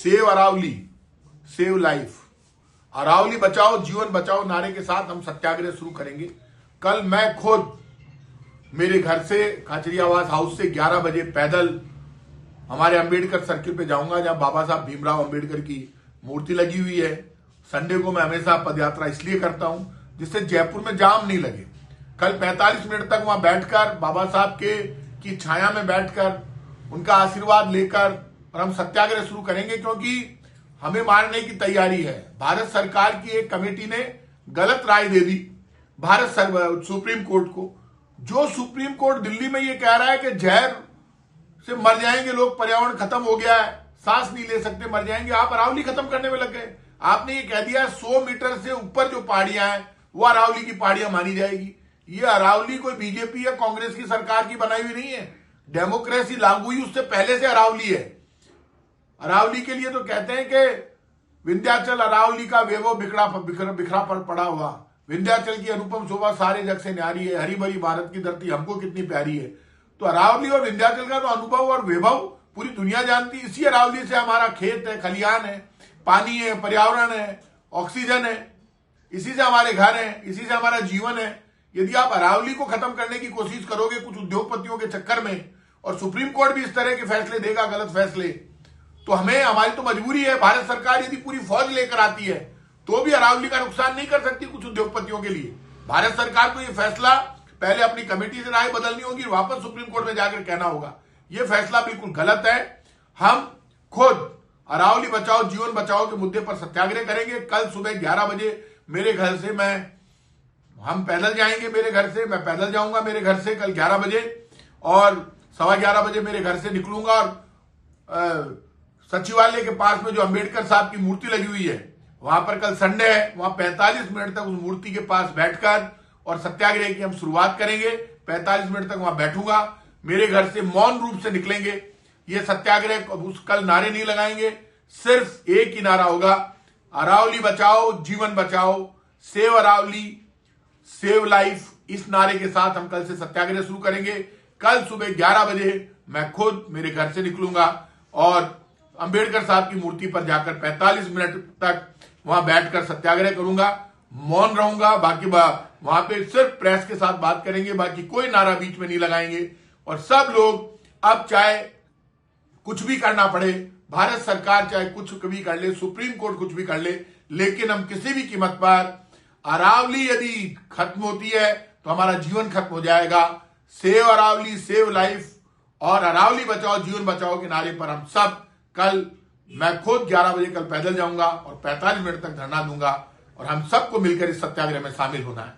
Save Aravali, save life. Aravali बचाओ जीवन बचाओ नारे के साथ हम सत्याग्रह शुरू करेंगे। कल मैं खुद मेरे घर से खाचरियावास हाउस से 11 बजे पैदल हमारे अंबेडकर सर्किल पे जाऊंगा, जहां बाबा साहब भीमराव अंबेडकर की मूर्ति लगी हुई है। संडे को मैं हमेशा पदयात्रा इसलिए करता हूं जिससे जयपुर में जाम नहीं लगे। कल 45 मिनट तक वहां बैठकर बाबा साहब की छाया में बैठकर उनका आशीर्वाद लेकर और हम सत्याग्रह शुरू करेंगे, क्योंकि हमें मारने की तैयारी है। भारत सरकार की एक कमेटी ने गलत राय दे दी सुप्रीम कोर्ट को। जो सुप्रीम कोर्ट दिल्ली में ये कह रहा है कि जहर से मर जाएंगे लोग, पर्यावरण खत्म हो गया है, सांस नहीं ले सकते, मर जाएंगे, आप अरावली खत्म करने में लग गए। आपने ये कह दिया 100 मीटर से ऊपर जो पहाड़ियां हैं वो अरावली की पहाड़ियां मानी जाएगी। ये अरावली कोई बीजेपी या कांग्रेस की सरकार की बनाई हुई नहीं है, डेमोक्रेसी लागू हुई उससे पहले से अरावली है। अरावली के लिए तो कहते हैं कि विंध्याचल अरावली का वैभव बिखरा पड़ा हुआ, विंध्याचल की अनुपम शोभा सारे जग से न्यारी है, हरी भरी भारत की धरती हमको कितनी प्यारी है। तो अरावली और विंध्याचल का तो अनुभव और वैभव पूरी दुनिया जानती है। इसी अरावली से हमारा खेत है, खलिहान है, पानी है, पर्यावरण है, ऑक्सीजन है, इसी से हमारे घर हैं, इसी से हमारा जीवन है। यदि आप अरावली को खत्म करने की कोशिश करोगे कुछ उद्योगपतियों के चक्कर में, और सुप्रीम कोर्ट भी इस तरह के फैसले देगा, गलत फैसले, तो हमारी तो मजबूरी है। भारत सरकार यदि पूरी फौज लेकर आती है तो भी अरावली का नुकसान नहीं कर सकती कुछ उद्योगपतियों के लिए। भारत सरकार को यह फैसला पहले अपनी कमेटी से राय बदलनी होगी, वापस सुप्रीम कोर्ट में जाकर कहना होगा यह फैसला बिल्कुल गलत है। हम खुद अरावली बचाओ जीवन बचाओ के मुद्दे पर सत्याग्रह करेंगे। कल सुबह 11 बजे मेरे घर से हम पैदल जाएंगे, मेरे घर से मैं पैदल जाऊंगा मेरे घर से कल 11 बजे, और 11:15 बजे मेरे घर से निकलूंगा और सचिवालय के पास में जो अंबेडकर साहब की मूर्ति लगी हुई है वहां पर, कल संडे है, वहां 45 मिनट तक उस मूर्ति के पास बैठकर और सत्याग्रह की हम शुरुआत करेंगे। 45 मिनट तक वहां बैठूंगा, मेरे घर से मौन रूप से निकलेंगे। ये सत्याग्रह कल नारे नहीं लगाएंगे, सिर्फ एक ही नारा होगा, अरावली बचाओ जीवन बचाओ, सेव अरावली सेव लाइफ। इस नारे के साथ हम कल से सत्याग्रह शुरू करेंगे। कल सुबह 11 बजे मैं खुद मेरे घर से निकलूंगा और अंबेडकर साहब की मूर्ति पर जाकर 45 मिनट तक वहां बैठकर सत्याग्रह करूंगा, मौन रहूंगा। बाकी वहां पे सिर्फ प्रेस के साथ बात करेंगे, बाकी कोई नारा बीच में नहीं लगाएंगे। और सब लोग अब चाहे कुछ भी करना पड़े, भारत सरकार चाहे कुछ भी कर ले, सुप्रीम कोर्ट कुछ भी कर ले, लेकिन हम किसी भी कीमत पर अरावली यदि खत्म होती है तो हमारा जीवन खत्म हो जाएगा। सेव अरावली सेव लाइफ और अरावली बचाओ जीवन बचाओ के नारे पर हम सब कल, मैं खुद 11 बजे कल पैदल जाऊंगा और 45 मिनट तक धरना दूंगा, और हम सबको मिलकर इस सत्याग्रह में शामिल होना है।